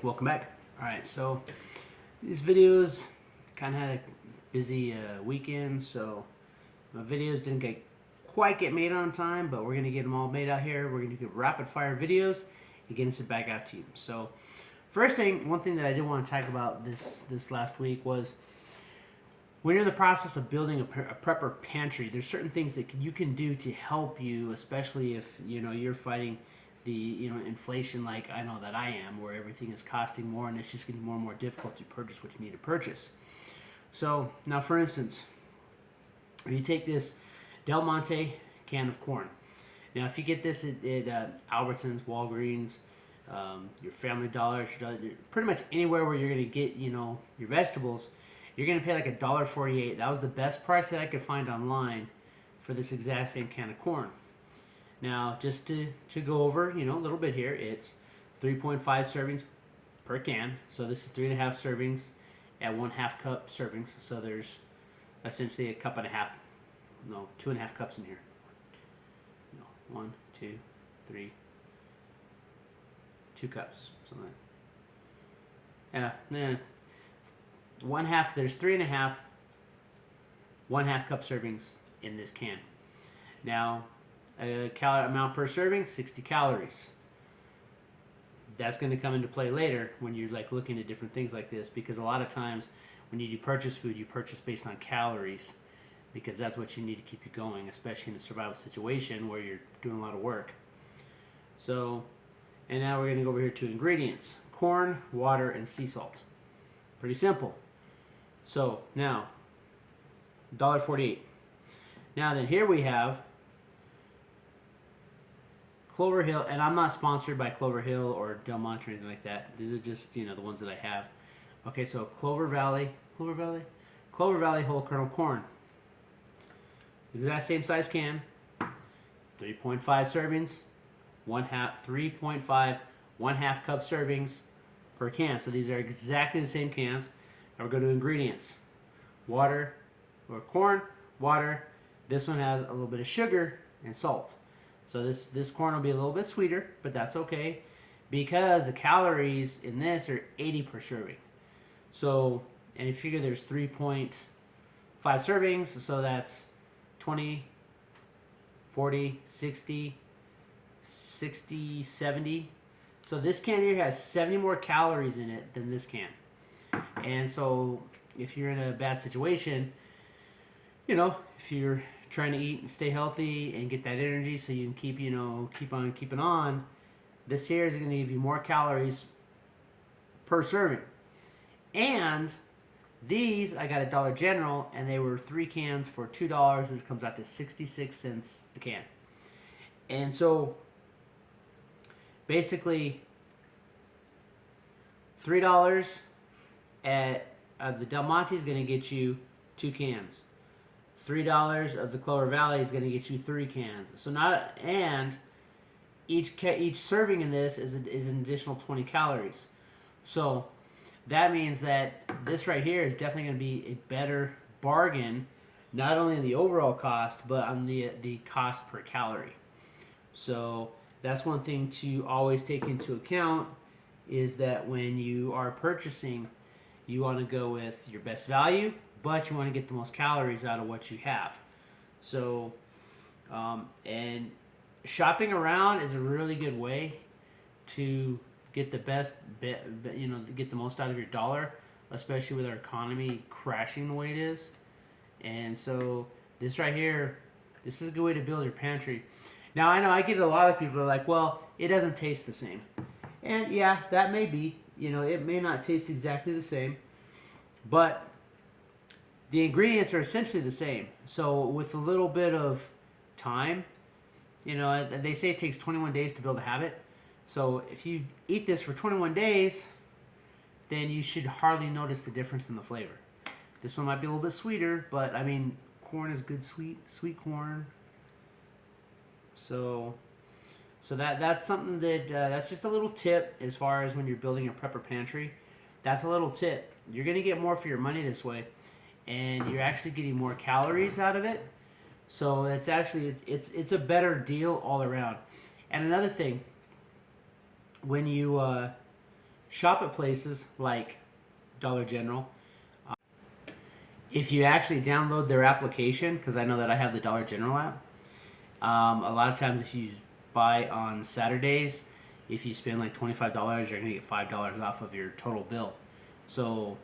welcome back. Alright, so these videos kind of had a busy weekend, so my videos didn't quite get made on time, but we're going to get them all made out here. We're going to do rapid fire videos and get it back out to you. So first thing, one thing that I did want to talk about this last week was when you're in the process of building a prepper pantry, there's certain things that you can do to help you, especially if you're fighting the inflation like I know that I am, where everything is costing more and it's just getting more and more difficult to purchase what you need to purchase. So now, for instance, if you take this Del Monte can of corn. Now, if you get this at Albertsons, Walgreens, your Family Dollar, pretty much anywhere where you're going to get your vegetables, you're going to pay like $1.48. That was the best price that I could find online for this exact same can of corn. Now, just to go over, a little bit here, it's 3.5 servings per can. So this is 3.5 servings at 1/2 cup servings. So there's essentially a cup and a half, 2.5 cups in here. 1, 2, 3, 2 cups, something like that. 1/2. There's 3.5, 1/2 cup servings in this can. Now, a calorie amount per serving, 60 calories. That's going to come into play later when you're looking at different things like this, because a lot of times when you do purchase food, you purchase based on calories, because that's what you need to keep you going, especially in a survival situation where you're doing a lot of work. So, and now we're going to go over here to ingredients: corn, water, and sea salt. Pretty simple. So now, $1.48. Now then, here we have Clover Hill, and I'm not sponsored by Clover Hill or Del Monte or anything like that. These are just the ones that I have. Okay, so Clover Valley whole kernel corn. Exact same size can, 3.5 servings, 3.5 1/2 cup servings per can. So these are exactly the same cans. Now we're going to ingredients: water, or corn, water. This one has a little bit of sugar and salt. So this corn will be a little bit sweeter, but that's okay, because the calories in this are 80 per serving. So, and you figure there's 3.5 servings, so that's 20, 40, 60, 70. So this can here has 70 more calories in it than this can. And so if you're in a bad situation, if you're trying to eat and stay healthy and get that energy so you can keep on keeping on, this here is going to give you more calories per serving. And these I got at Dollar General, and they were 3 cans for $2, which comes out to 66 cents a can. And so basically $3 at the Del Monte is going to get you 2 cans. $3 of the Clover Valley is going to get you 3 cans. So and each serving in this is an additional 20 calories. So that means that this right here is definitely going to be a better bargain, not only in the overall cost, but on the cost per calorie. So that's one thing to always take into account, is that when you are purchasing, you want to go with your best value, but you want to get the most calories out of what you have. So, and shopping around is a really good way to get the best, get the most out of your dollar, especially with our economy crashing the way it is. And so this right here, this is a good way to build your pantry. Now, I know I get a lot of people are like, well, it doesn't taste the same. And yeah, that may be, it may not taste exactly the same, but the ingredients are essentially the same. So with a little bit of time, they say it takes 21 days to build a habit. So if you eat this for 21 days, then you should hardly notice the difference in the flavor. This one might be a little bit sweeter, but I mean, corn is good, sweet corn. So that's something that that's just a little tip as far as when you're building a prepper pantry. That's a little tip. You're gonna get more for your money this way, and you're actually getting more calories out of it. So it's actually it's a better deal all around. And another thing, when you shop at places like Dollar General. If you actually download their application, because I know that I have the Dollar General app, a lot of times if you buy on Saturdays, if you spend like $25, you're going to get $5 off of your total bill. So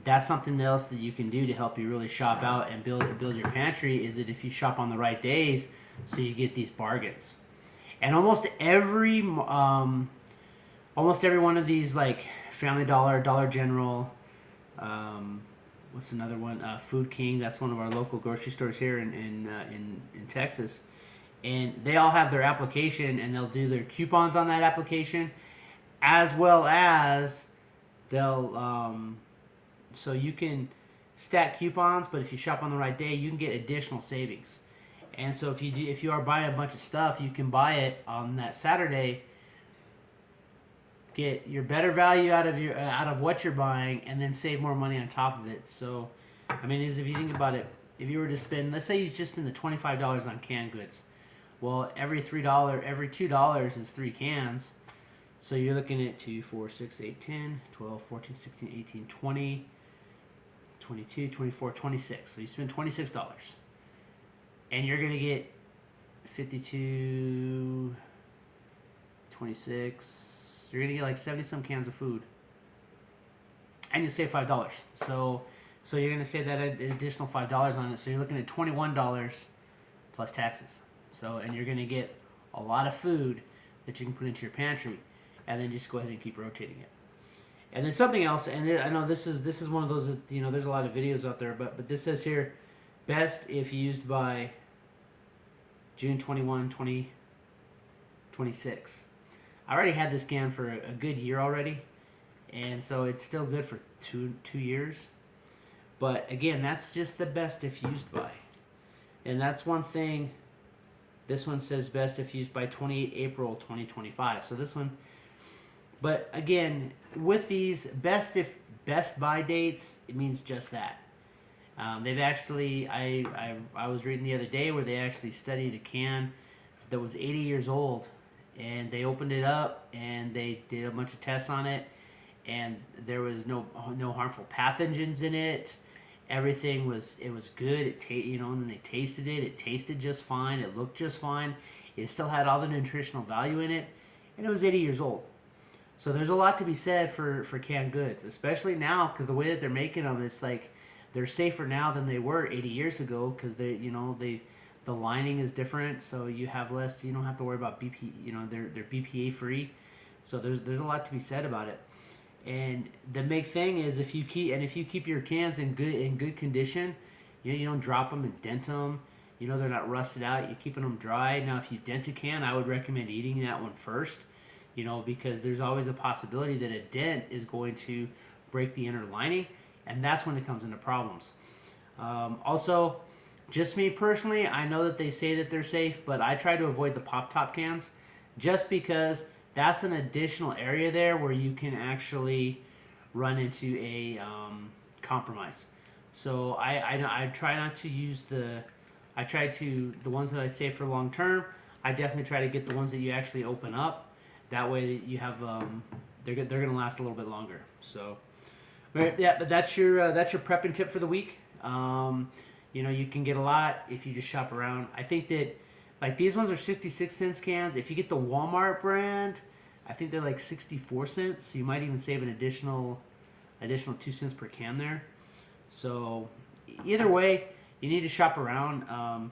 that's something else that you can do to help you really shop out and build your pantry, is that if you shop on the right days, so you get these bargains. And almost every one of these, like Family Dollar, Dollar General, what's another one? Food King. That's one of our local grocery stores here in Texas. And they all have their application, and they'll do their coupons on that application, as well as they'll so you can stack coupons. But if you shop on the right day, you can get additional savings. And so if you are buying a bunch of stuff, you can buy it on that Saturday, get your better value out of what you're buying, and then save more money on top of it. So, I mean, if you think about it, if you were to spend, let's say you just spend the $25 on canned goods, well, every $2 is 3 cans. So you're looking at 2, 4, 6, 8, 10, 12, 14, 16, 18, 20, 22, 24, 26. So you spend $26. And you're going to get 52, 26. You're going to get like 70 some cans of food. And you save $5. So you're going to save that additional $5 on it. So you're looking at $21 plus taxes. So, and you're going to get a lot of food that you can put into your pantry, and then just go ahead and keep rotating it. And then something else, and I know this is one of those that, you know, there's a lot of videos out there, but this says here, best if used by June 21, 2026. I already had this can for a good year already, and so it's still good for two years. But again, that's just the best if used by. And that's one thing. This one says best if used by 28 April 2025. So this one, but again, with these best by dates, it means just that. They've actually, I was reading the other day where they actually studied a can that was 80 years old, and they opened it up and they did a bunch of tests on it, and there was no harmful pathogens in it. Everything was good. And then they tasted it. It tasted just fine. It looked just fine. It still had all the nutritional value in it, and it was 80 years old. So there's a lot to be said for canned goods, especially now, because the way that they're making them, it's like they're safer now than they were 80 years ago, because the lining is different, so you have less. You don't have to worry about BP. They're BPA free, so there's a lot to be said about it. And the big thing is if you keep your cans in good condition, you don't drop them and dent them. They're not rusted out. You're keeping them dry. Now, if you dent a can, I would recommend eating that one first, because there's always a possibility that a dent is going to break the inner lining, and that's when it comes into problems. Also, just me personally, I know that they say that they're safe, but I try to avoid the pop-top cans just because that's an additional area there where you can actually run into a compromise. So I try not to use the ones that I save for long term. I definitely try to get the ones that you actually open up. That way you have they're going to last a little bit longer. So, yeah, but that's your prepping tip for the week. You can get a lot if you just shop around. I think that, like, these ones are 66 cents cans. If you get the Walmart brand, I think they're like 64 cents. So you might even save an additional 2 cents per can there. So either way, you need to shop around.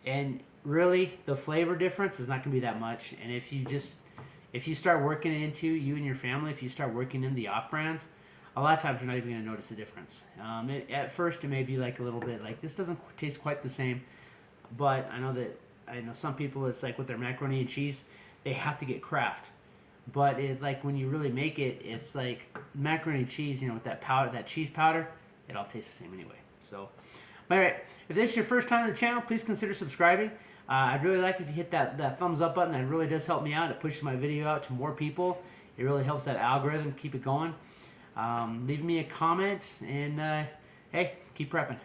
And really, the flavor difference is not going to be that much. And if you start working into, you and your family, if you start working in the off brands, a lot of times you're not even going to notice the difference. At first, it may be like a little bit like, this doesn't taste quite the same. But I know some people, it's like with their macaroni and cheese, they have to get Kraft. But like when you really make it, it's like macaroni and cheese, with that powder, that cheese powder, it all tastes the same anyway. So, all right, if this is your first time on the channel, please consider subscribing. I'd really like if you hit that thumbs up button. That really does help me out. It pushes my video out to more people. It really helps that algorithm keep it going. Leave me a comment, and hey, keep prepping.